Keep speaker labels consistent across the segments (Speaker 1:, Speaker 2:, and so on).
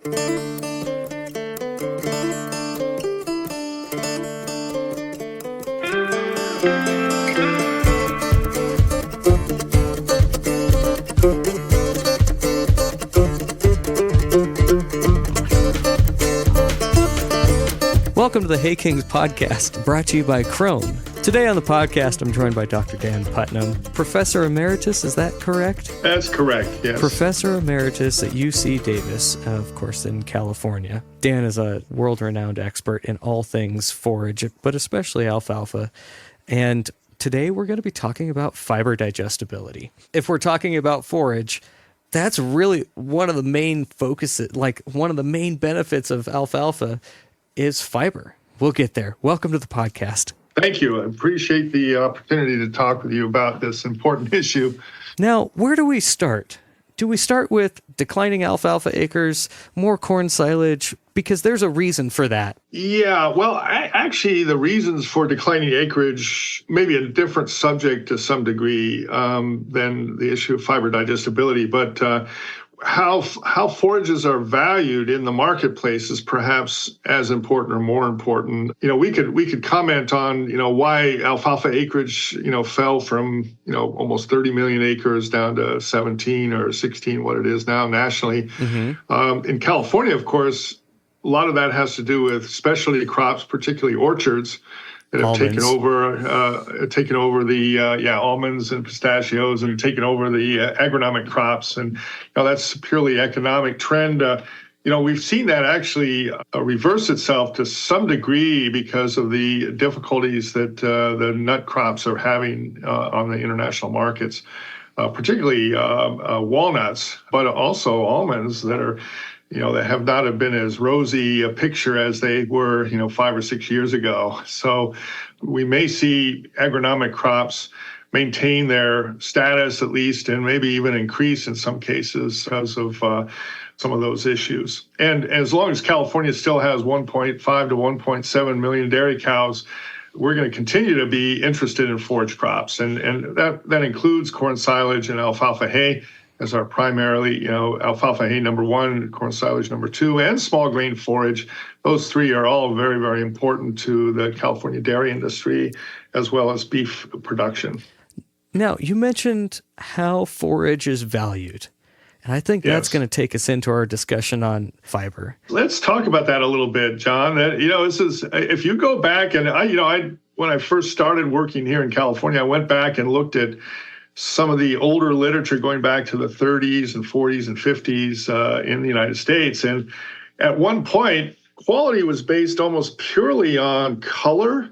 Speaker 1: Welcome to the Hey Kings podcast, brought to you by Crone. Today on the podcast, I'm joined by Dr. Dan Putnam, Professor Emeritus, is that correct?
Speaker 2: That's correct, yes.
Speaker 1: Professor Emeritus at UC Davis, of course, in California. Dan is a world-renowned expert in all things forage, but especially alfalfa. And today we're going to be talking about fiber digestibility. If we're talking about forage, that's really one of the main focuses, like one of the main benefits of alfalfa is fiber. We'll get there. Welcome to the podcast.
Speaker 2: Thank you. I appreciate the opportunity to talk with you about this important issue.
Speaker 1: Now, where do we start? Do we start with declining alfalfa acres, more corn silage? Because there's a reason for that.
Speaker 2: Yeah, well, actually, the reasons for declining acreage may be a different subject to some degree than the issue of fiber digestibility, but how forages are valued in the marketplace is perhaps as important or more important. We could comment on, why alfalfa acreage, fell from, almost 30 million acres down to 17 or 16, what it is now nationally. Mm-hmm. In California, of course, a lot of that has to do with specialty crops, particularly orchards, that have taken over the almonds and pistachios and taken over the agronomic crops. And that's a purely economic trend. We've seen that actually reverse itself to some degree because of the difficulties that the nut crops are having on the international markets, particularly walnuts, but also almonds that are that have not been as rosy a picture as they were, 5 or 6 years ago. So we may see agronomic crops maintain their status at least, and maybe even increase in some cases because of some of those issues. And as long as California still has 1.5 to 1.7 million dairy cows, we're going to continue to be interested in forage crops. And that includes corn silage and alfalfa hay as our primarily, alfalfa hay number one, corn silage number two, and small grain forage. Those three are all very, very important to the California dairy industry, as well as beef production.
Speaker 1: Now, you mentioned how forage is valued, and I think that's going to take us into our discussion on fiber.
Speaker 2: Let's talk about that a little bit, John. This is, if you go back, and when I first started working here in California, I went back and looked at some of the older literature going back to the 30s and 40s and 50s in the United States. And at one point, quality was based almost purely on color.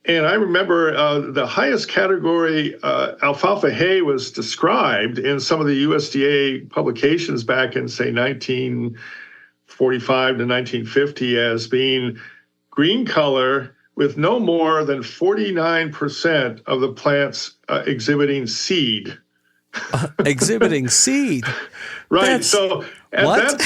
Speaker 2: And I remember the highest category alfalfa hay was described in some of the USDA publications back in, say, 1945 to 1950 as being green color with no more than 49% of the plants exhibiting seed.
Speaker 1: Exhibiting seed?
Speaker 2: Right. So at that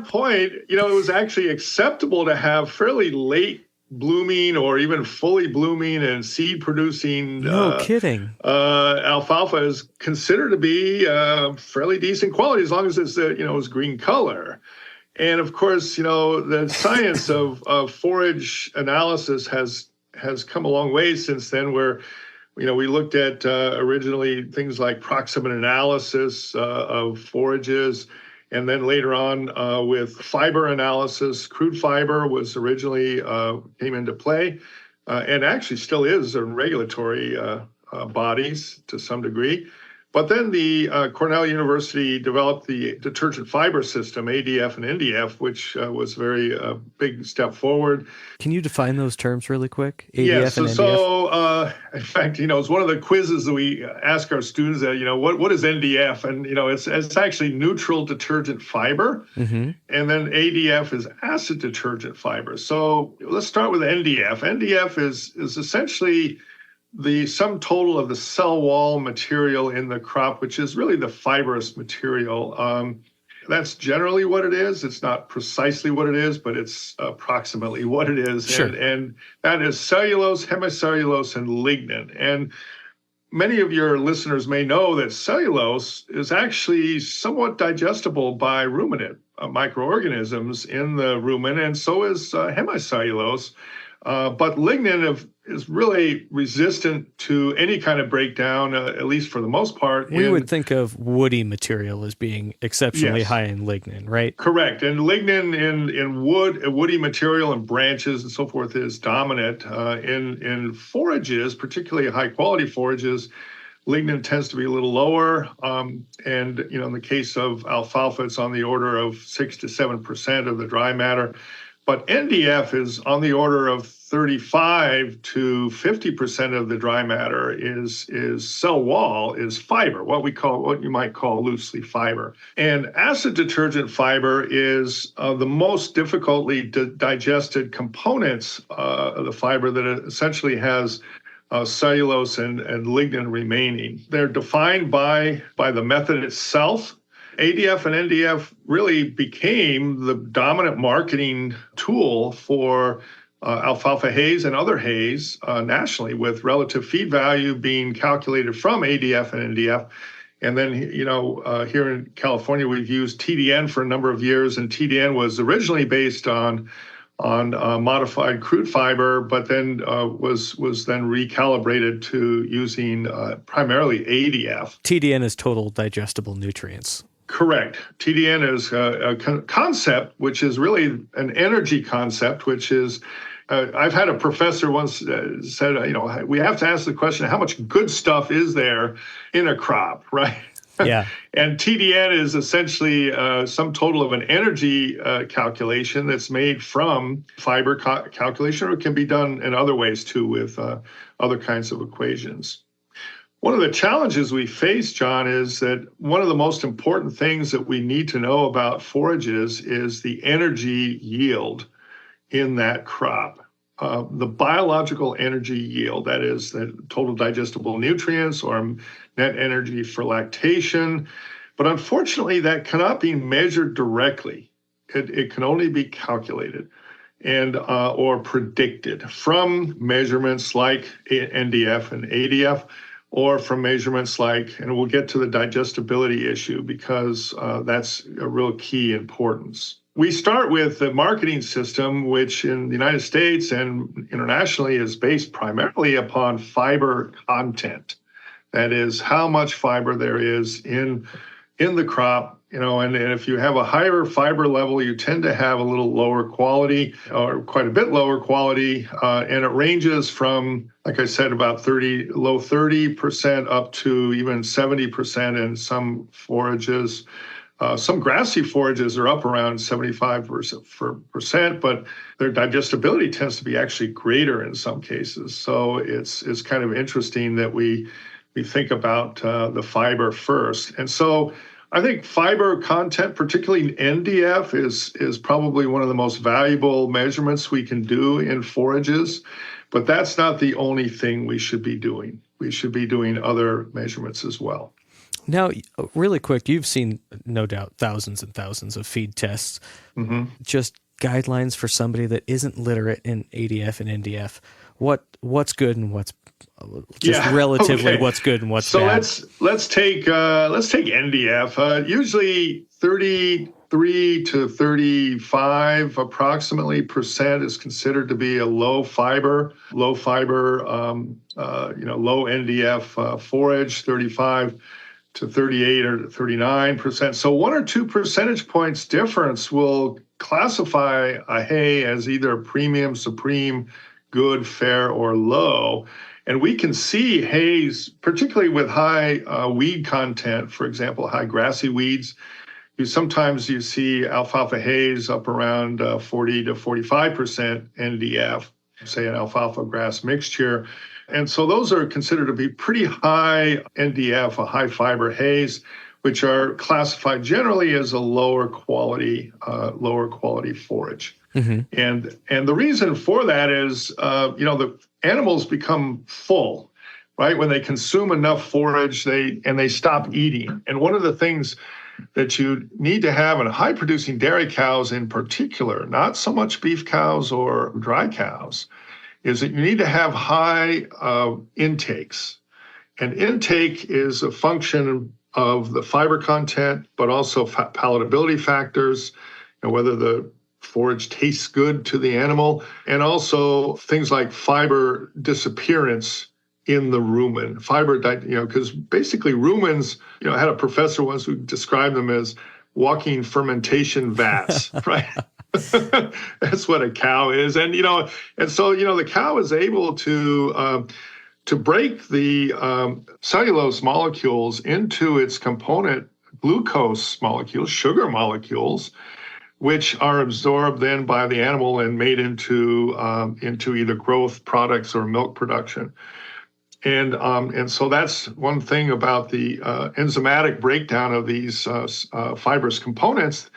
Speaker 2: point, it was actually acceptable to have fairly late blooming or even fully blooming and seed producing.
Speaker 1: No kidding.
Speaker 2: Alfalfa is considered to be fairly decent quality as long as it's is green color. And of course, the science of forage analysis has come a long way since then, where we looked at originally things like proximate analysis of forages, and then later on with fiber analysis. Crude fiber was originally came into play, and actually still is in regulatory bodies to some degree. But then the Cornell University developed the detergent fiber system, ADF and NDF, which was a very big step forward.
Speaker 1: Can you define those terms really quick? ADF
Speaker 2: yes.
Speaker 1: And NDF?
Speaker 2: So, in fact, it's one of the quizzes that we ask our students that, what is NDF? And, it's actually neutral detergent fiber. Mm-hmm. And then ADF is acid detergent fiber. So let's start with NDF. NDF is essentially the sum total of the cell wall material in the crop, which is really the fibrous material. That's generally what it is. It's not precisely what it is, but it's approximately what it is.
Speaker 1: Sure.
Speaker 2: And that is cellulose, hemicellulose, and lignin. And many of your listeners may know that cellulose is actually somewhat digestible by ruminant microorganisms in the rumen, and so is hemicellulose. But lignin is really resistant to any kind of breakdown, at least for the most part.
Speaker 1: We would think of woody material as being exceptionally
Speaker 2: Yes,
Speaker 1: high in lignin, right?
Speaker 2: correct. And lignin in woody material and branches and so forth is dominant. In forages, particularly high quality forages, lignin tends to be a little lower. And in the case of alfalfa, it's on the order of 6 to 7% of the dry matter. But NDF is on the order of 35 to 50% of the dry matter is cell wall, is fiber, what you might call loosely fiber. And acid detergent fiber is the most difficultly digested components of the fiber that essentially has cellulose and lignin remaining. They're defined by the method itself. ADF and NDF really became the dominant marketing tool for alfalfa hays and other hays nationally, with relative feed value being calculated from ADF and NDF. And then, here in California, we've used TDN for a number of years, and TDN was originally based on modified crude fiber, but then was then recalibrated to using primarily ADF.
Speaker 1: TDN is total digestible nutrients.
Speaker 2: Correct. TDN is a concept, which is really an energy concept, which is, I've had a professor once said, we have to ask the question, how much good stuff is there in a crop, right?
Speaker 1: Yeah.
Speaker 2: And TDN is essentially some total of an energy calculation that's made from fiber calculation, or it can be done in other ways too with other kinds of equations. One of the challenges we face, John, is that one of the most important things that we need to know about forages is the energy yield in that crop. The biological energy yield, that is, the total digestible nutrients or net energy for lactation. But unfortunately, that cannot be measured directly. It can only be calculated and or predicted from measurements like NDF and ADF, or from measurements like, and we'll get to the digestibility issue because that's a real key importance. We start with the marketing system, which in the United States and internationally is based primarily upon fiber content. That is, how much fiber there is in the crop. And if you have a higher fiber level, you tend to have a little lower quality, or quite a bit lower quality. And it ranges from, like I said, about low 30% up to even 70% in some forages. Some grassy forages are up around 75%, but their digestibility tends to be actually greater in some cases. So it's kind of interesting that we think about the fiber first. And so I think fiber content, particularly NDF, is probably one of the most valuable measurements we can do in forages, but that's not the only thing we should be doing. We should be doing other measurements as well.
Speaker 1: Now, really quick, you've seen, no doubt, thousands and thousands of feed tests.
Speaker 2: Mm-hmm.
Speaker 1: Just guidelines for somebody that isn't literate in ADF and NDF. What's good and what's relatively okay. What's good and what's bad?
Speaker 2: So let's take NDF. Usually 33 to 35 approximately percent is considered to be a low fiber, low NDF forage. 35 to 38 or 39%. So 1 or 2 percentage points difference will classify a hay as either premium, supreme, good, fair, or low. And we can see hays, particularly with high weed content, for example, high grassy weeds. Sometimes you see alfalfa hays up around 40 to 45% NDF, say an alfalfa grass mixture. And so those are considered to be pretty high NDF, a high fiber hays, which are classified generally as a lower quality forage. Mm-hmm. And the reason for that is, the animals become full, right? When they consume enough forage, they stop eating. And one of the things that you need to have in high producing dairy cows in particular, not so much beef cows or dry cows, is that you need to have high intakes. And intake is a function of the fiber content, but also palatability factors. and whether the forage tastes good to the animal, and also things like fiber disappearance in the rumen. Because basically rumens, I had a professor once who described them as walking fermentation vats, right? That's what a cow is. And so the cow is able to break the cellulose molecules into its component glucose molecules, sugar molecules, which are absorbed then by the animal and made into either growth products or milk production. And so that's one thing about the enzymatic breakdown of these fibrous components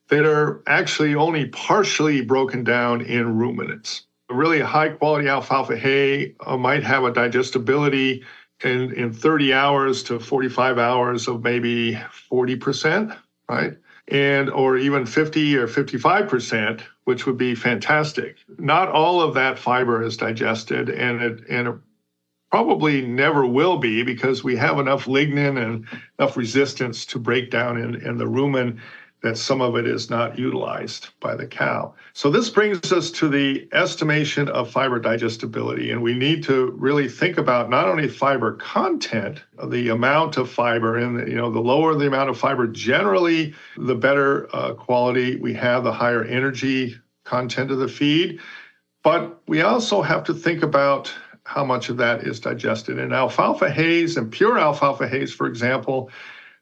Speaker 2: that are actually only partially broken down in ruminants. A really high quality alfalfa hay might have a digestibility in 30 hours to 45 hours of maybe 40%, right? Or even 50 or 55%, which would be fantastic. Not all of that fiber is digested, and it probably never will be, because we have enough lignin and enough resistance to break down in the rumen that some of it is not utilized by the cow. So this brings us to the estimation of fiber digestibility. And we need to really think about not only fiber content, the amount of fiber, and the lower the amount of fiber, generally, the better quality we have, the higher energy content of the feed. But we also have to think about how much of that is digested. In alfalfa hays and pure alfalfa hays, for example,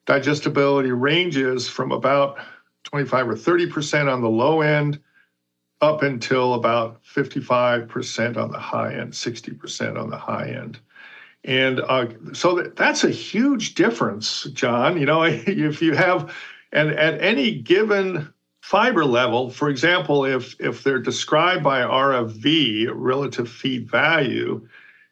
Speaker 2: digestibility ranges from about 25 or 30% on the low end up until about 55% on the high end, 60% on the high end. And so that's a huge difference, John. If you have, and at any given fiber level, for example, if they're described by RFV, relative feed value,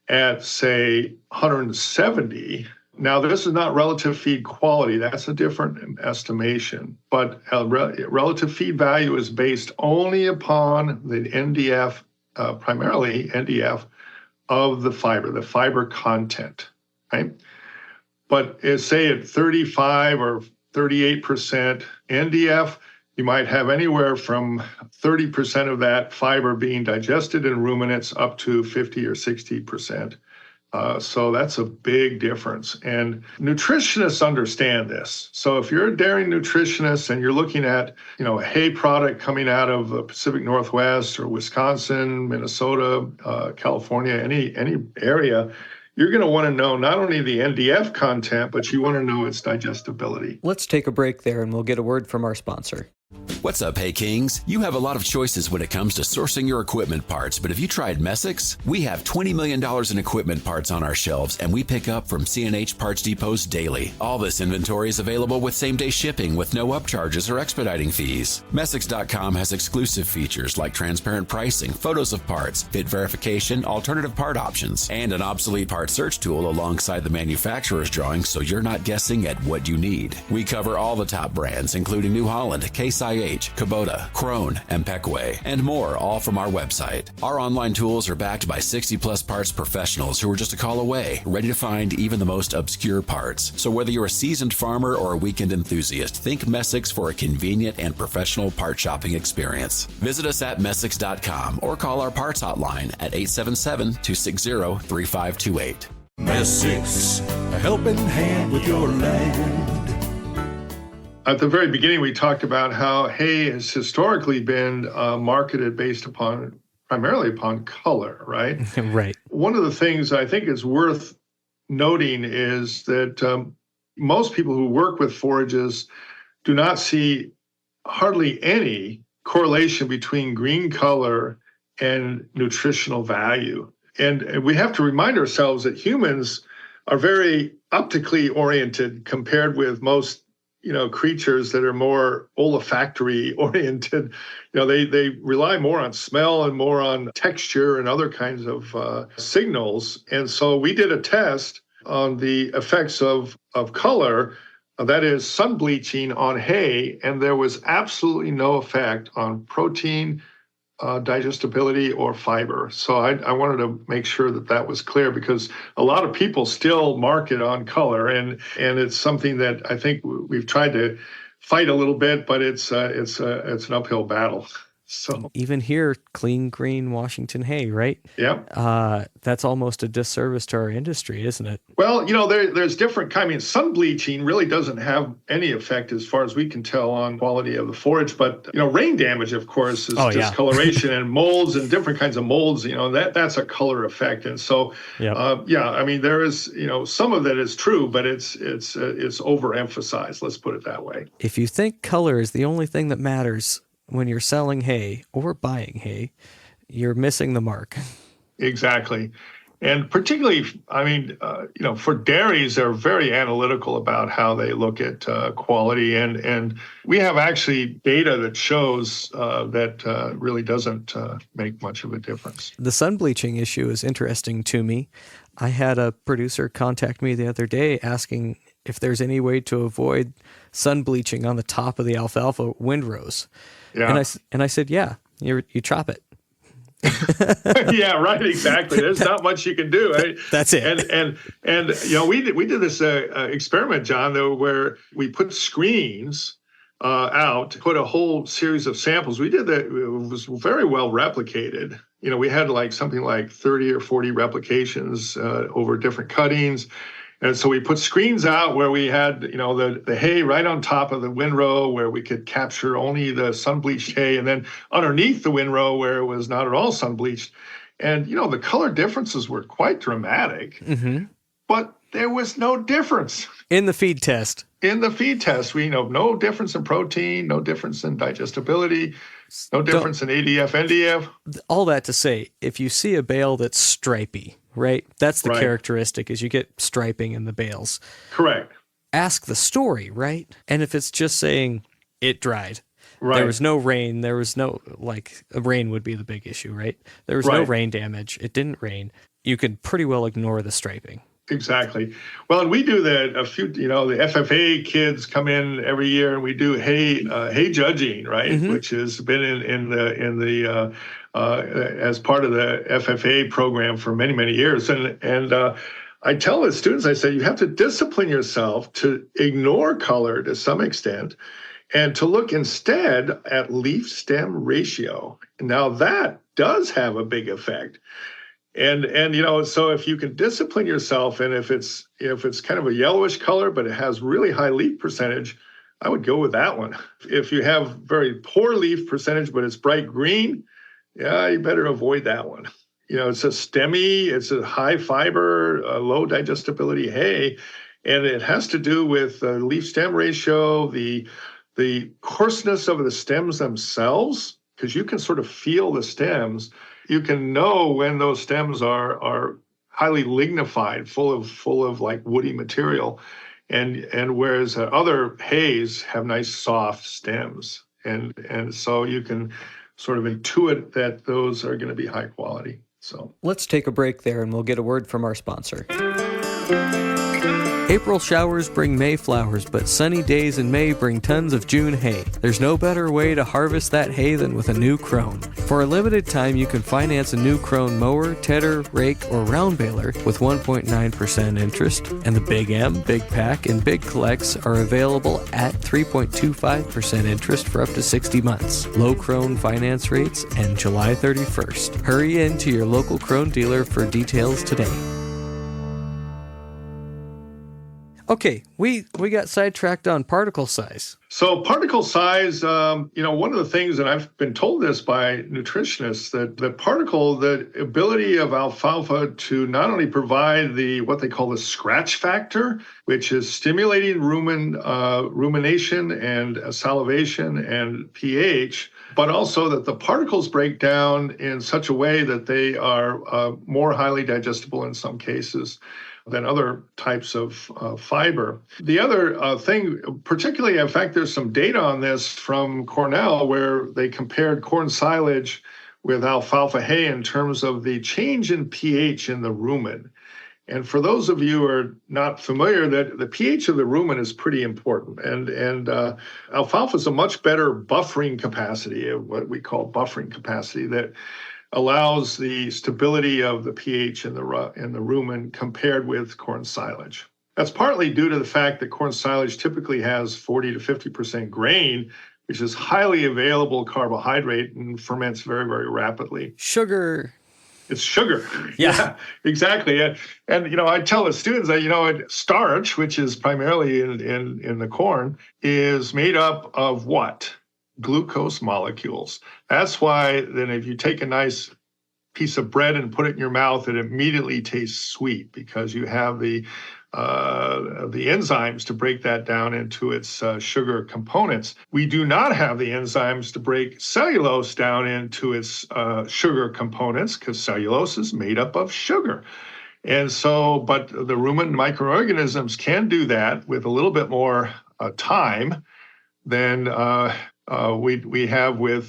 Speaker 2: at say 170, now this is not relative feed quality, that's a different estimation, but relative feed value is based only upon the NDF, primarily NDF, of the fiber content, right? But say at 35 or 38% NDF, you might have anywhere from 30% of that fiber being digested in ruminants up to 50 or 60%. So that's a big difference. And nutritionists understand this. So if you're a dairy nutritionist and you're looking at, a hay product coming out of the Pacific Northwest or Wisconsin, Minnesota, California, any area, you're going to want to know not only the NDF content, but you want to know its digestibility.
Speaker 1: Let's take a break there and we'll get a word from our sponsor.
Speaker 3: What's up, Hey Kings? You have a lot of choices when it comes to sourcing your equipment parts, but have you tried Messick's? We have $20 million in equipment parts on our shelves, and we pick up from C&H Parts Depots daily. All this inventory is available with same-day shipping with no upcharges or expediting fees. Messick's.com has exclusive features like transparent pricing, photos of parts, fit verification, alternative part options, and an obsolete part search tool alongside the manufacturer's drawings so you're not guessing at what you need. We cover all the top brands, including New Holland, Case IH, Kubota, Krone, and Peckway, and more, all from our website. Our online tools are backed by 60-plus parts professionals who are just a call away, ready to find even the most obscure parts. So whether you're a seasoned farmer or a weekend enthusiast, think Messick's for a convenient and professional part shopping experience. Visit us at Messick's.com or call our parts hotline at 877-260-3528.
Speaker 4: Messick's, a helping hand with your land.
Speaker 2: At the very beginning, we talked about how hay has historically been marketed based primarily upon color, right?
Speaker 1: Right.
Speaker 2: One of the things I think is worth noting is that most people who work with forages do not see hardly any correlation between green color and nutritional value. And we have to remind ourselves that humans are very optically oriented compared with most creatures that are more olfactory oriented. They rely more on smell and more on texture and other kinds of signals. And so we did a test on the effects of color, that is sun bleaching on hay, and there was absolutely no effect on protein, digestibility, or fiber. So I wanted to make sure that was clear, because a lot of people still market on color, and it's something that I think we've tried to fight a little bit, but it's an uphill battle. So
Speaker 1: Even here, clean green Washington hay, right?
Speaker 2: yeah.
Speaker 1: That's almost a disservice to our industry, isn't it?
Speaker 2: Well, there's different kind. I mean, sun bleaching really doesn't have any effect, as far as we can tell, on quality of the forage. But rain damage, of course, is discoloration and molds and different kinds of molds. That's a color effect. And so, yeah, I mean, there is some of that is true, but it's overemphasized. Let's put it that way.
Speaker 1: If you think color is the only thing that matters when you're selling hay or buying hay, you're missing the mark.
Speaker 2: Exactly. And particularly, I mean, for dairies, they're very analytical about how they look at quality. And we have actually data that shows that really doesn't make much of a difference.
Speaker 1: The sun bleaching issue is interesting to me. I had a producer contact me the other day asking if there's any way to avoid sun bleaching on the top of the alfalfa windrows.
Speaker 2: Yeah.
Speaker 1: And I said, yeah, you chop it.
Speaker 2: Yeah, right. Exactly. There's not much you can do. Right?
Speaker 1: That's it.
Speaker 2: And we did this experiment, John, though, where we put screens out, put a whole series of samples. We did that. It was very well replicated. We had something like 30 or 40 replications over different cuttings. And so we put screens out where we had, the hay right on top of the windrow where we could capture only the sun-bleached hay, and then underneath the windrow where it was not at all sun-bleached. And, the color differences were quite dramatic, but there was no difference.
Speaker 1: In the feed test.
Speaker 2: In the feed test, we know no difference in protein, no difference in digestibility, no difference in ADF, NDF.
Speaker 1: All that to say, if you see a bale that's stripy, right? That's the characteristic, is you get striping in the bales.
Speaker 2: Correct.
Speaker 1: Ask the story, right? And if it's just saying it dried,
Speaker 2: right.
Speaker 1: There was no rain, there was no, rain would be the big issue, right? There was no rain damage, it didn't rain. You could pretty well ignore the striping.
Speaker 2: Exactly. Well, and we do that the FFA kids come in every year, and we do hay judging, right? Which has been in the as part of the FFA program for many, many years. And I tell the students, I say, you have to discipline yourself to ignore color to some extent and to look instead at leaf stem ratio. Now that does have a big effect. And so if you can discipline yourself, and if it's kind of a yellowish color, but it has really high leaf percentage, I would go with that one. If you have very poor leaf percentage, but it's bright green, yeah, you better avoid that one. It's a stemmy, it's a high fiber, low digestibility hay, and it has to do with the leaf stem ratio, the coarseness of the stems themselves, because you can sort of feel the stems. You can know when those stems are highly lignified, full of woody material, and whereas other hays have nice soft stems, and so you can sort of intuit that those are going to be high quality. So
Speaker 1: let's take a break there, and we'll get a word from our sponsor. April showers bring May flowers, but sunny days in May bring tons of June hay. There's no better way to harvest that hay than with a new Krone. For a limited time, you can finance a new Krone mower, tedder, rake, or round baler with 1.9% interest, and the Big M, Big Pack, and Big Collects are available at 3.25% interest for up to 60 months. Low Krone finance rates end July 31st. Hurry in to your local Krone dealer for details today. Okay, we got sidetracked on particle size.
Speaker 2: So particle size, one of the things that I've been told this by nutritionists, that the ability of alfalfa to not only provide what they call the scratch factor, which is stimulating rumination and salivation and pH, but also that the particles break down in such a way that they are more highly digestible in some cases than other types of fiber. The other thing, particularly, in fact, there's some data on this from Cornell where they compared corn silage with alfalfa hay in terms of the change in pH in the rumen. And for those of you who are not familiar, that the pH of the rumen is pretty important. And alfalfa is a much better buffering capacity, what we call buffering capacity, that allows the stability of the pH in the rumen compared with corn silage. That's partly due to the fact that corn silage typically has 40 to 50% grain, which is highly available carbohydrate and ferments very, very rapidly.
Speaker 1: Sugar.
Speaker 2: It's sugar.
Speaker 1: Yeah.
Speaker 2: Exactly. And I tell the students that starch, which is primarily in the corn, is made up of what? Glucose molecules. That's why then if you take a nice piece of bread and put it in your mouth, it immediately tastes sweet because you have the enzymes to break that down into its sugar components. We do not have the enzymes to break cellulose down into its sugar components because cellulose is made up of sugar. And so, but the rumen microorganisms can do that with a little bit more time than we have with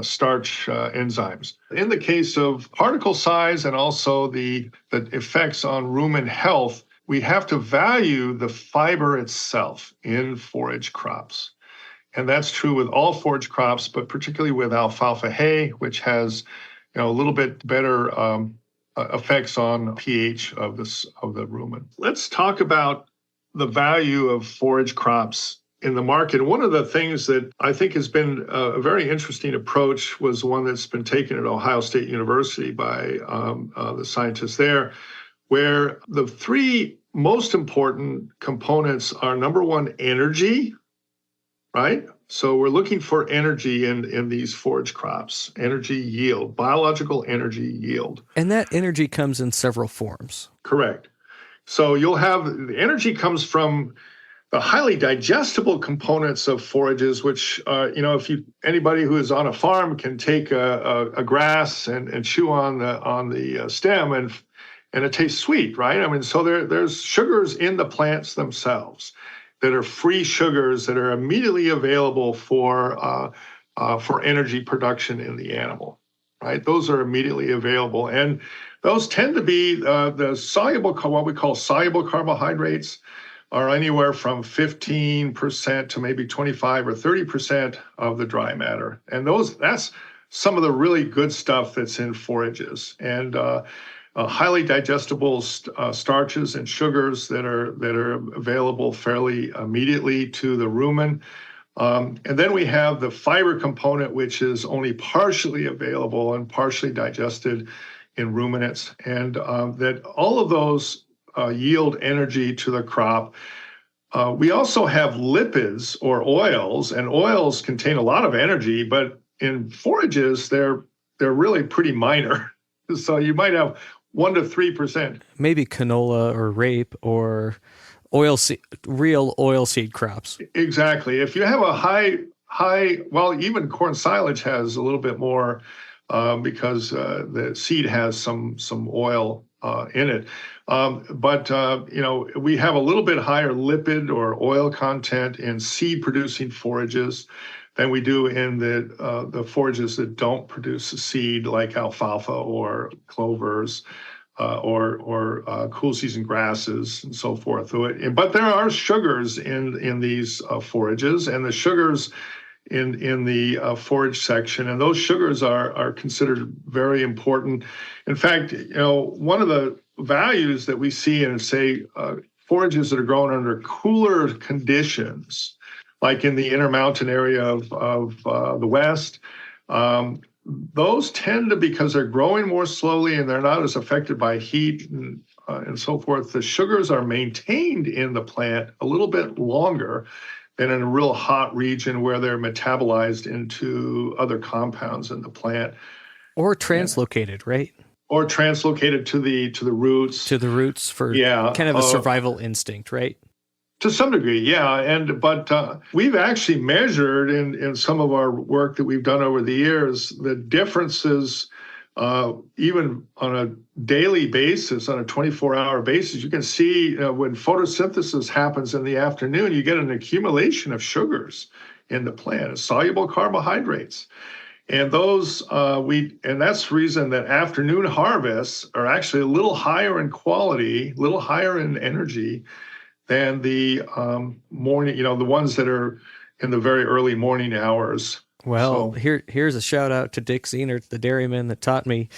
Speaker 2: starch enzymes. In the case of particle size and also the effects on rumen health, we have to value the fiber itself in forage crops. And that's true with all forage crops, but particularly with alfalfa hay, which has a little bit better effects on pH of the rumen. Let's talk about the value of forage crops in the market. One of the things that I think has been a very interesting approach was one that's been taken at Ohio State University by the scientists there, where the three most important components are, number one, energy, right? So we're looking for energy in these forage crops, energy yield, biological energy yield.
Speaker 1: And that energy comes in several forms.
Speaker 2: Correct. So you'll have the energy comes from the highly digestible components of forages, which, if anybody who is on a farm can take a grass and chew on the stem and it tastes sweet, right? I mean, so there's sugars in the plants themselves that are free sugars that are immediately available for energy production in the animal, right? Those are immediately available, and those tend to be the soluble, what we call soluble carbohydrates, are anywhere from 15% to maybe 25 or 30% of the dry matter. And that's some of the really good stuff that's in forages. And highly digestible starches and sugars that are available fairly immediately to the rumen. And then we have the fiber component, which is only partially available and partially digested in ruminants. And that all of those yield energy to the crop. We also have lipids or oils, and oils contain a lot of energy, but in forages, they're really pretty minor. So you might have 1 to 3%.
Speaker 1: Maybe canola or rape or real oilseed crops.
Speaker 2: Exactly. If you have a high, well, even corn silage has a little bit more because the seed has some oil in it. But we have a little bit higher lipid or oil content in seed-producing forages than we do in the forages that don't produce a seed, like alfalfa or clovers or cool season grasses and so forth. But there are sugars in these forages, and the sugars in the forage section, and those sugars are considered very important. In fact, one of the values that we see in, say, forages that are grown under cooler conditions, like in the Intermountain area of the West, those tend to, because they're growing more slowly and they're not as affected by heat and so forth, the sugars are maintained in the plant a little bit longer than in a real hot region where they're metabolized into other compounds in the plant.
Speaker 1: Or translocated, right?
Speaker 2: Or translocated to the roots.
Speaker 1: To the roots for kind of a survival instinct, right?
Speaker 2: To some degree, yeah. But we've actually measured in some of our work that we've done over the years the differences, even on a daily basis, on a 24-hour basis. You can see when photosynthesis happens in the afternoon, you get an accumulation of sugars in the plant, soluble carbohydrates. And those and that's the reason that afternoon harvests are actually a little higher in quality, a little higher in energy than the morning, the ones that are in the very early morning hours.
Speaker 1: Well, here's a shout out to Dick Zehnert, the dairyman that taught me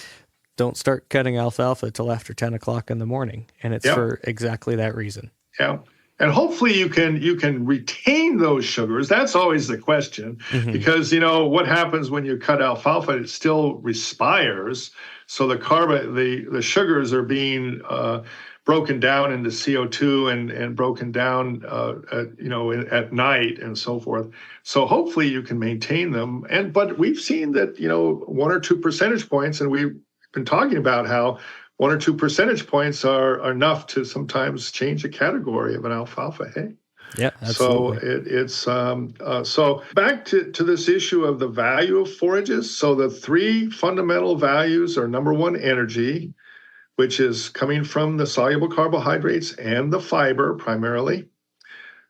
Speaker 1: don't start cutting alfalfa till after 10 o'clock in the morning. And it's for exactly that reason.
Speaker 2: Yeah. And hopefully you can retain those sugars. That's always the question, because what happens when you cut alfalfa? It still respires, so the sugars are being broken down into CO2 and broken down at night and so forth. So hopefully you can maintain them. But we've seen that 1 or 2 percentage points, and we've been talking about how 1 or 2 percentage points are enough to sometimes change the category of an alfalfa hay.
Speaker 1: Yeah, absolutely.
Speaker 2: So back to this issue of the value of forages. So the 3 fundamental values are, number 1, energy, which is coming from the soluble carbohydrates and the fiber primarily.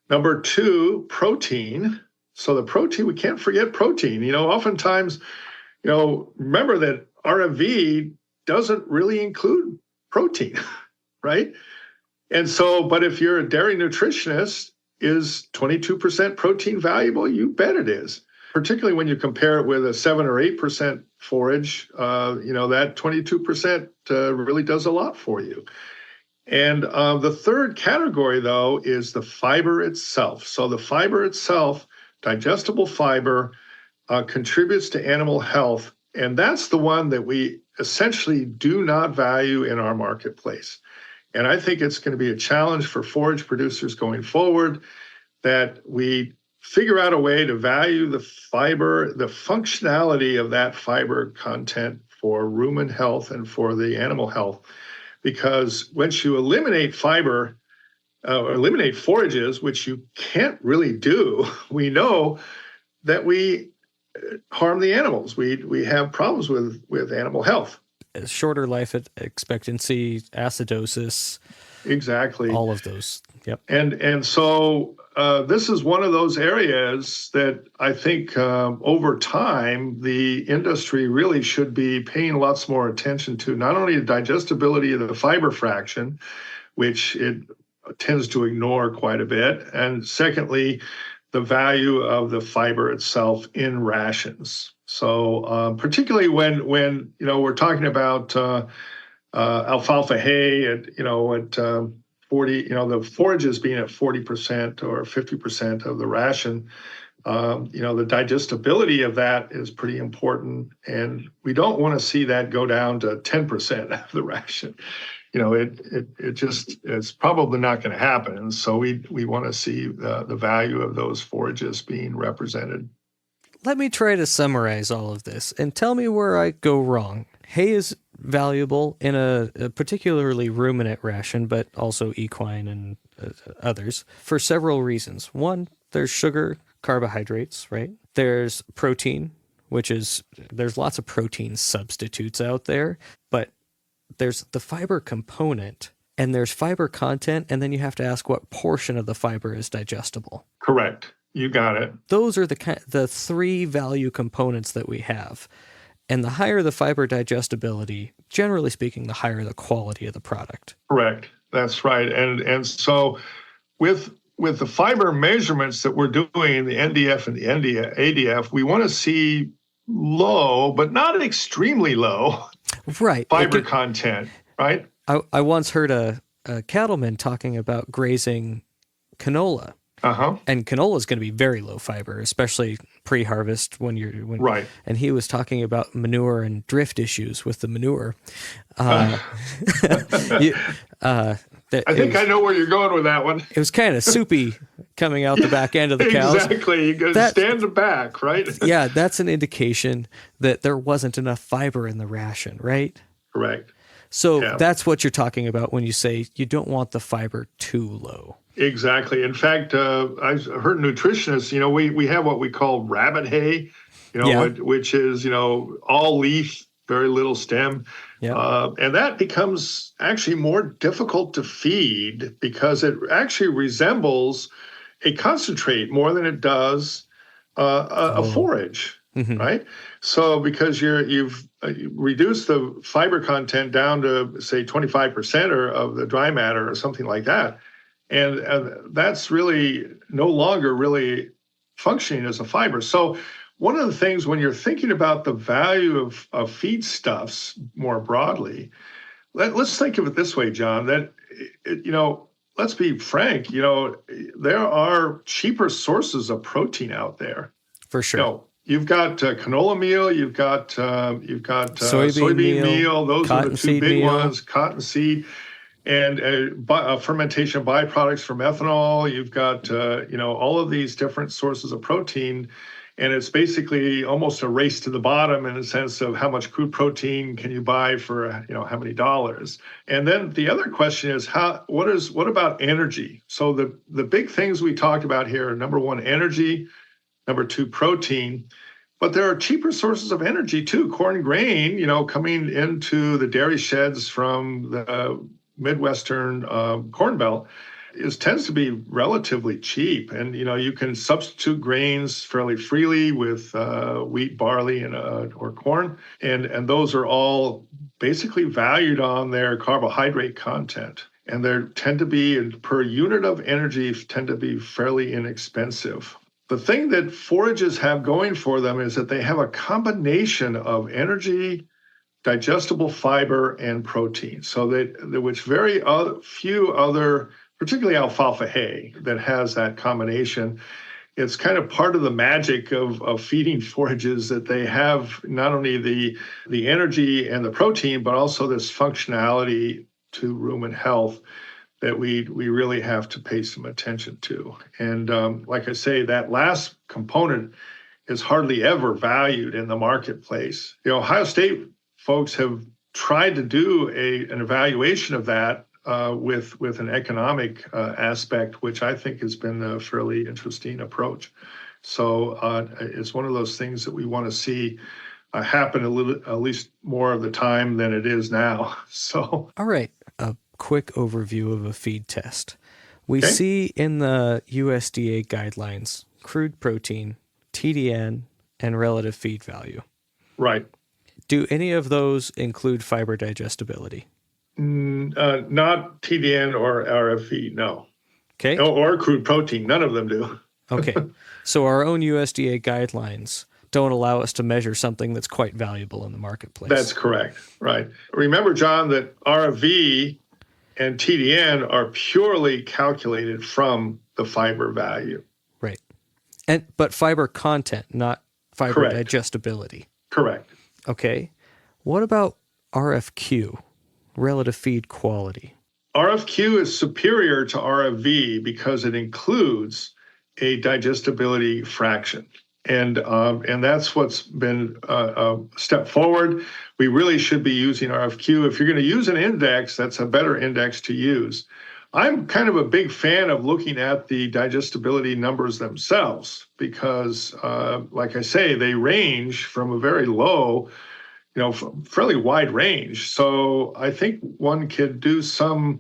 Speaker 2: Number 2, protein. So the protein, we can't forget protein. Oftentimes, remember that RFV doesn't really include protein, right? And so, but if you're a dairy nutritionist, is 22% protein valuable? You bet it is. Particularly when you compare it with a 7 or 8% forage, that 22% really does a lot for you. And the third category, though, is the fiber itself. So the fiber itself, digestible fiber, contributes to animal health. And that's the one that we essentially do not value in our marketplace. And I think it's going to be a challenge for forage producers going forward that we figure out a way to value the fiber, the functionality of that fiber content for rumen health and for the animal health. Because once you eliminate fiber, eliminate forages, which you can't really do, we know that we harm the animals. We have problems with animal health.
Speaker 1: Shorter life expectancy, acidosis.
Speaker 2: Exactly.
Speaker 1: All of those. Yep.
Speaker 2: And so this is one of those areas that I think over time, the industry really should be paying lots more attention to, not only the digestibility of the fiber fraction, which it tends to ignore quite a bit, and secondly, the value of the fiber itself in rations. So particularly when we're talking about alfalfa hay at 40, the forages being at 40% or 50% of the ration, the digestibility of that is pretty important, and we don't want to see that go down to 10% of the ration. It's probably not going to happen. And so we want to see the value of those forages being represented.
Speaker 1: Let me try to summarize all of this and tell me where I go wrong. Hay is valuable in a particularly ruminant ration, but also equine and others, for several reasons. One, there's sugar, carbohydrates, right? There's protein, there's lots of protein substitutes out there, but there's the fiber component, and there's fiber content, and then you have to ask what portion of the fiber is digestible.
Speaker 2: Correct. You got it.
Speaker 1: Those are the 3 value components that we have. And the higher the fiber digestibility, generally speaking, the higher the quality of the product.
Speaker 2: Correct. That's right. And so with the fiber measurements that we're doing, the NDF and the ADF, we want to see low, but not extremely low,
Speaker 1: right,
Speaker 2: fiber content, right?
Speaker 1: I once heard a cattleman talking about grazing canola. And canola is going to be very low fiber, especially pre-harvest
Speaker 2: right.
Speaker 1: And he was talking about manure and drift issues with the manure.
Speaker 2: I think I know where you're going with that one.
Speaker 1: It was kind of soupy coming out the back end of the cows.
Speaker 2: Exactly. You got to stand back, right?
Speaker 1: Yeah, that's an indication that there wasn't enough fiber in the ration, right?
Speaker 2: Correct.
Speaker 1: So that's what you're talking about when you say you don't want the fiber too low.
Speaker 2: Exactly. In fact, I've heard nutritionists, we have what we call rabbit hay, which is, all leaf, very little stem.
Speaker 1: Yeah.
Speaker 2: And that becomes actually more difficult to feed because it actually resembles a concentrate more than it does a forage, right? So because you've reduced the fiber content down to, say, 25% of the dry matter or something like that, and that's really no longer really functioning as a fiber. So one of the things when you're thinking about the value of feedstuffs more broadly, let's think of it this way, John, that, let's be frank, there are cheaper sources of protein out there.
Speaker 1: For sure.
Speaker 2: You've got canola meal, you've got soybean meal. Those are the two big ones. Cottonseed, and fermentation byproducts from ethanol. You've got all of these different sources of protein, and it's basically almost a race to the bottom in the sense of how much crude protein can you buy for how many dollars. And then the other question is what about energy? So the big things we talked about here are, number one, energy. Number two, protein. But there are cheaper sources of energy too. Corn grain, coming into the dairy sheds from the Midwestern Corn Belt tends to be relatively cheap. And, you can substitute grains fairly freely with wheat, barley, or corn. And those are all basically valued on their carbohydrate content. And they tend to be, per unit of energy, tend to be fairly inexpensive. The thing that forages have going for them is that they have a combination of energy, digestible fiber, and protein. So which very few other, particularly alfalfa hay, that has that combination. It's kind of part of the magic of feeding forages that they have not only the energy and the protein, but also this functionality to rumen health that we really have to pay some attention to. And like I say, that last component is hardly ever valued in the marketplace. Ohio State folks have tried to do an evaluation of that with an economic aspect, which I think has been a fairly interesting approach. So it's one of those things that we want to see happen at least more of the time than it is now. So,
Speaker 1: all right. Quick overview of a feed test. We see in the USDA guidelines crude protein, TDN, and relative feed value.
Speaker 2: Right.
Speaker 1: Do any of those include fiber digestibility?
Speaker 2: Not TDN or RFV, no.
Speaker 1: Okay.
Speaker 2: Or crude protein, none of them do.
Speaker 1: Okay. So our own USDA guidelines don't allow us to measure something that's quite valuable in the marketplace.
Speaker 2: That's correct. Right. Remember, John, that RFV and TDN are purely calculated from the fiber value.
Speaker 1: Right. But fiber content, not fiber digestibility.
Speaker 2: Correct.
Speaker 1: Okay. What about RFQ, relative feed quality?
Speaker 2: RFQ is superior to RFV because it includes a digestibility fraction. And that's what's been a step forward. We really should be using RFQ. If you're going to use an index, that's a better index to use. I'm kind of a big fan of looking at the digestibility numbers themselves because, like I say, they range from a very low, fairly wide range. So I think one could do some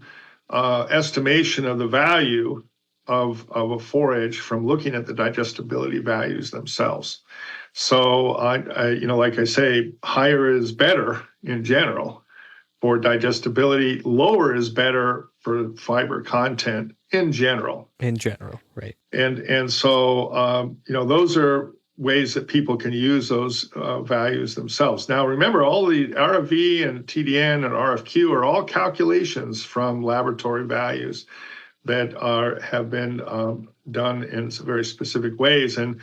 Speaker 2: estimation of the value of a forage from looking at the digestibility values themselves. So like I say, higher is better in general for digestibility. Lower is better for fiber content in general.
Speaker 1: In general, right.
Speaker 2: And so those are ways that people can use those values themselves. Now, remember, all the RFV and TDN and RFQ are all calculations from laboratory values that have been done in some very specific ways. And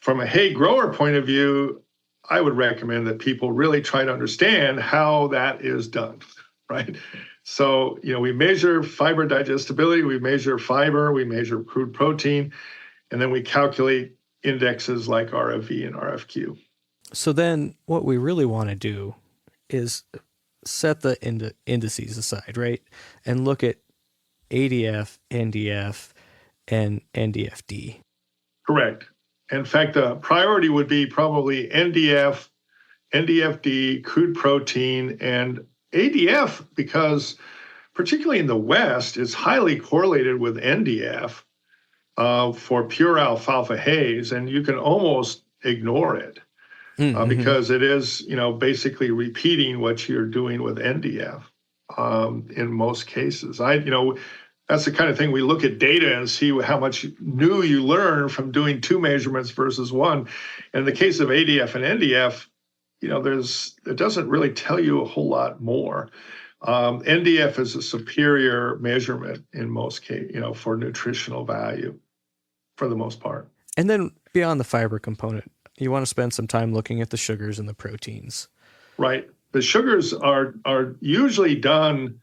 Speaker 2: from a hay grower point of view, I would recommend that people really try to understand how that is done, right? So, we measure fiber digestibility, we measure fiber, we measure crude protein, and then we calculate indexes like RFV and RFQ.
Speaker 1: So then what we really want to do is set the indices aside, right? And look at ADF, NDF, and NDFD.
Speaker 2: Correct. In fact, the priority would be probably NDF, NDFD, crude protein, and ADF, because particularly in the West, it's highly correlated with NDF for pure alfalfa hays, and you can almost ignore it because it is, basically repeating what you're doing with NDF in most cases. that's the kind of thing we look at data and see how much new you learn from doing two measurements versus one. In the case of ADF and NDF, it doesn't really tell you a whole lot more. NDF is a superior measurement in most cases, for nutritional value, for the most part.
Speaker 1: And then beyond the fiber component, you want to spend some time looking at the sugars and the proteins.
Speaker 2: Right. The sugars are usually done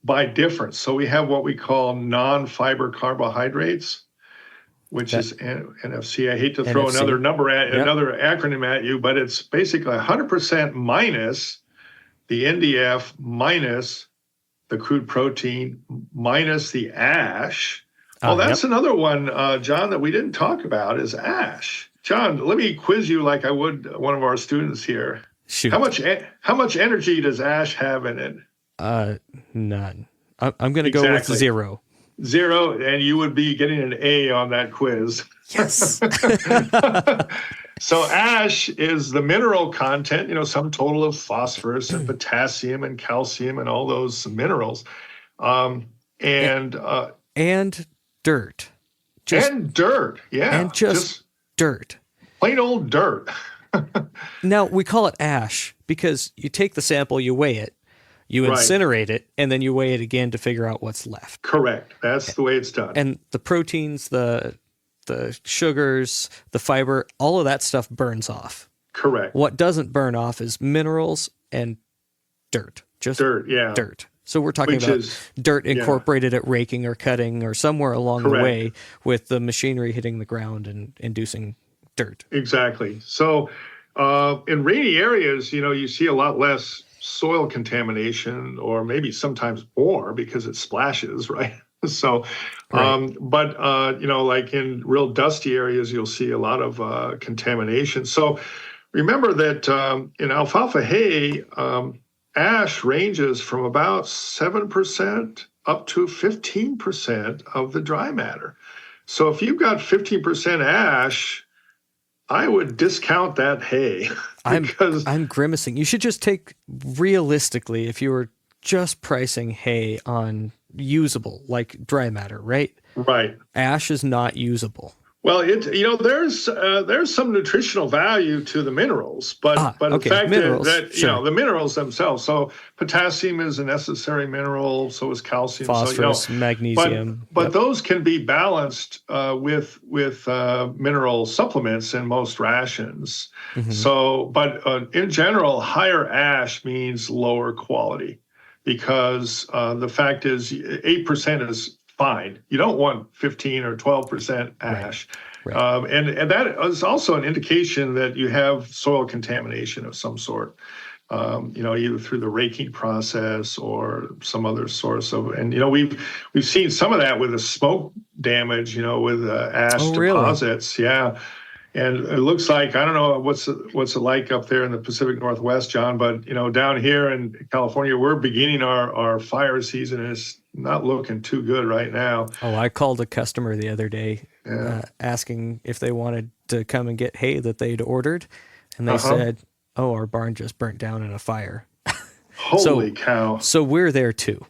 Speaker 2: by difference. So we have what we call non-fiber carbohydrates, which is NFC. I hate to throw
Speaker 1: NFC.
Speaker 2: another acronym at you, but it's basically 100% minus the NDF minus the crude protein minus the ash. That's another one, John, that we didn't talk about is ash. John, let me quiz you like I would one of our students here.
Speaker 1: Shoot.
Speaker 2: How much energy does ash have in it?
Speaker 1: None. I'm going to go with 0.
Speaker 2: 0, and you would be getting an A on that quiz.
Speaker 1: Yes.
Speaker 2: So ash is the mineral content, some total of phosphorus and potassium and calcium and all those minerals, and
Speaker 1: dirt.
Speaker 2: And dirt, yeah.
Speaker 1: And just dirt.
Speaker 2: Plain old dirt.
Speaker 1: Now, we call it ash because you take the sample, you weigh it, you incinerate it, and then you weigh it again to figure out what's left.
Speaker 2: Correct. That's the way it's done.
Speaker 1: And the proteins, the sugars, the fiber, all of that stuff burns off.
Speaker 2: Correct.
Speaker 1: What doesn't burn off is minerals and dirt. Just
Speaker 2: dirt, yeah.
Speaker 1: Dirt. So we're talking about dirt incorporated at raking or cutting or somewhere along the way with the machinery hitting the ground and inducing dirt.
Speaker 2: Exactly. So in rainy areas, you see a lot less soil contamination, or maybe sometimes more because it splashes, right? So, like in real dusty areas, you'll see a lot of contamination. So remember that in alfalfa hay, ash ranges from about 7% up to 15% of the dry matter. So if you've got 15% ash, I would discount that hay.
Speaker 1: I'm grimacing. You should just take, realistically, if you were just pricing hay on usable, like dry matter, right?
Speaker 2: Right.
Speaker 1: Ash is not usable.
Speaker 2: Well, there's some nutritional value to the minerals, but the fact
Speaker 1: minerals,
Speaker 2: that the minerals themselves. So potassium is a necessary mineral. So is calcium,
Speaker 1: phosphorus, magnesium.
Speaker 2: But those can be balanced with mineral supplements in most rations. Mm-hmm. So, but in general, higher ash means lower quality because the fact is 8% is fine. You don't want 15 or 12% ash. Right. And that is also an indication that you have soil contamination of some sort, either through the raking process or some other source of, and, we've seen some of that with the smoke damage, with ash deposits. Really? Yeah. And it looks like, I don't know what's it like up there in the Pacific Northwest, John, but, down here in California, we're beginning our fire season, and it's not looking too good right now.
Speaker 1: Oh, I called a customer the other day asking if they wanted to come and get hay that they'd ordered. And they said, oh, our barn just burnt down in a fire.
Speaker 2: Holy cow.
Speaker 1: So we're there too.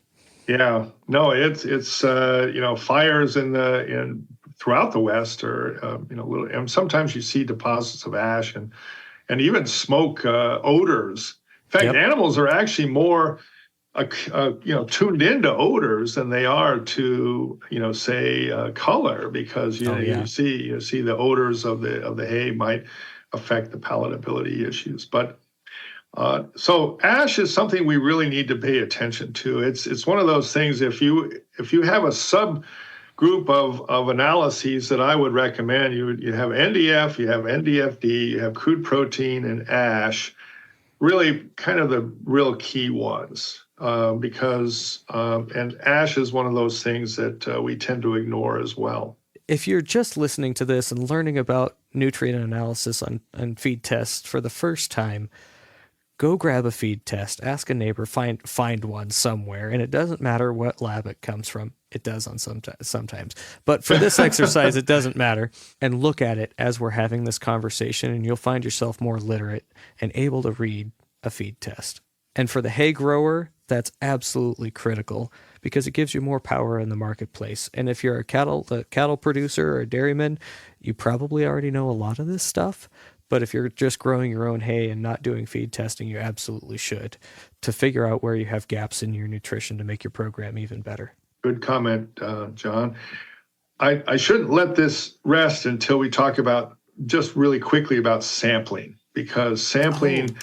Speaker 2: Yeah. No, it's fires throughout the West are, and sometimes you see deposits of ash and even smoke odors. In fact, animals are actually more, tuned into odors than they are to, say, color, because you see the odors of the hay might affect the palatability issues. But so ash is something we really need to pay attention to. It's one of those things. If you have a subgroup of analyses that I would recommend, you have NDF, you have NDFD, you have crude protein, and ash. Really, kind of the real key ones. Because ash is one of those things that we tend to ignore as well.
Speaker 1: If you're just listening to this and learning about nutrient analysis on feed tests for the first time, go grab a feed test, ask a neighbor, find one somewhere, and it doesn't matter what lab it comes from. It does on sometimes. But for this exercise, it doesn't matter. And look at it as we're having this conversation, and you'll find yourself more literate and able to read a feed test. And for the hay grower, that's absolutely critical because it gives you more power in the marketplace. And if you're a cattle producer or a dairyman, you probably already know a lot of this stuff. But if you're just growing your own hay and not doing feed testing, you absolutely should, to figure out where you have gaps in your nutrition to make your program even better.
Speaker 2: Good comment, John. I shouldn't let this rest until we talk about just really quickly about sampling, because sampling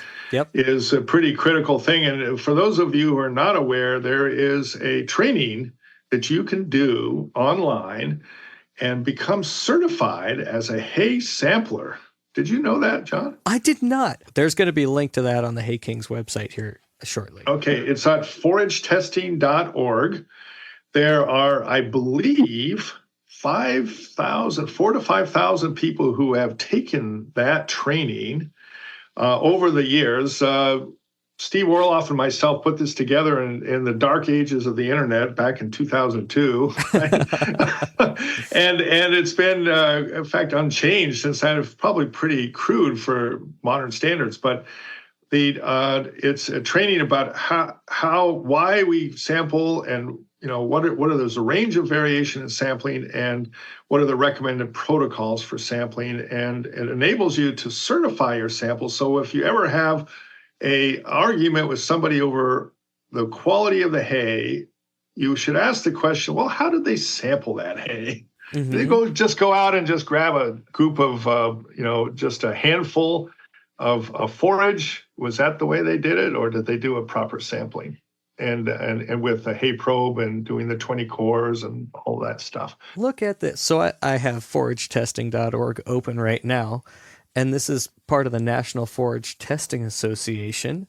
Speaker 2: is a pretty critical thing. And for those of you who are not aware, there is a training that you can do online and become certified as a hay sampler. Did you know that, John?
Speaker 1: I did not. There's going to be a link to that on the Hay Kings website here shortly.
Speaker 2: Okay, it's at foragetesting.org. There are, I believe, 4,000 to 5,000 people who have taken that training over the years. Steve Orloff and myself put this together in the dark ages of the internet back in 2002. and it's been, in fact, unchanged since then. It's probably pretty crude for modern standards, but it's a training about why we sample, and what are there's a range of variation in sampling, and what are the recommended protocols for sampling, and it enables you to certify your samples. So if you ever have a argument with somebody over the quality of the hay, you should ask the question, well, how did they sample that hay?
Speaker 1: Mm-hmm.
Speaker 2: Did they just go out and just grab a group of, just a handful of forage? Was that the way they did it? Or did they do a proper sampling? And with a hay probe and doing the 20 cores and all that stuff.
Speaker 1: Look at this. So I have foragetesting.org open right now. And this is part of the National Forage Testing Association,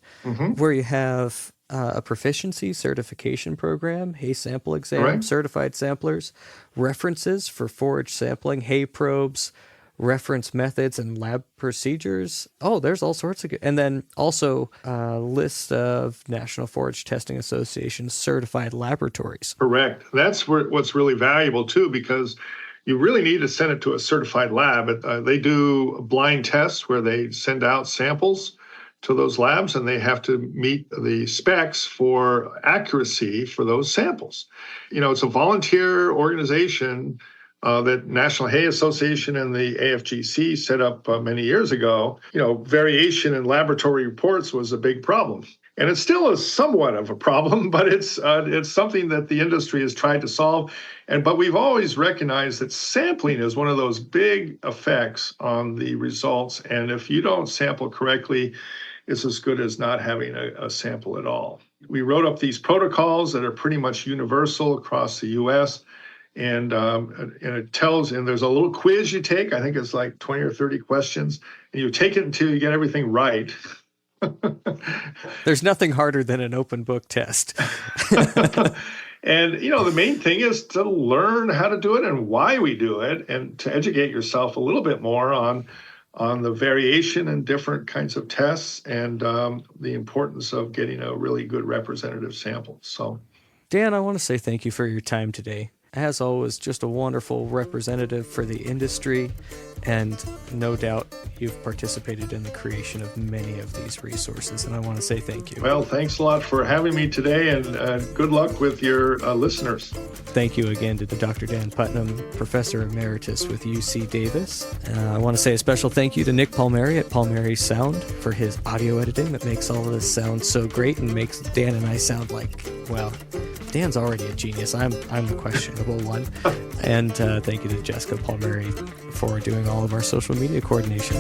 Speaker 1: where you have a proficiency certification program, hay sample exam, certified samplers, references for forage sampling, hay probes, reference methods and lab procedures. Oh, there's all sorts of good. And then also a list of National Forage Testing Association certified laboratories.
Speaker 2: Correct. That's what's really valuable too, because you really need to send it to a certified lab. They do blind tests where they send out samples to those labs, and they have to meet the specs for accuracy for those samples. It's a volunteer organization that National Hay Association and the AFGC set up many years ago. Variation in laboratory reports was a big problem. And it still is somewhat of a problem, but it's something that the industry has tried to solve. But we've always recognized that sampling is one of those big effects on the results. And if you don't sample correctly, it's as good as not having a sample at all. We wrote up these protocols that are pretty much universal across the U.S. And it tells, and there's a little quiz you take. I think it's like 20 or 30 questions, and you take it until you get everything right.
Speaker 1: There's nothing harder than an open book test.
Speaker 2: And, the main thing is to learn how to do it and why we do it, and to educate yourself a little bit more on the variation in different kinds of tests, and the importance of getting a really good representative sample. So,
Speaker 1: Dan, I want to say thank you for your time today. As always, just a wonderful representative for the industry, and no doubt you've participated in the creation of many of these resources, and I want to say thank you.
Speaker 2: Well, thanks a lot for having me today, and good luck with your listeners.
Speaker 1: Thank you again to Dr. Dan Putnam, Professor Emeritus with UC Davis. I want to say a special thank you to Nick Palmieri at Palmieri Sound for his audio editing that makes all of this sound so great and makes Dan and I sound like, well, Dan's already a genius. I'm the questionable one. And thank you to Jessica Palmieri for doing all of our social media coordination.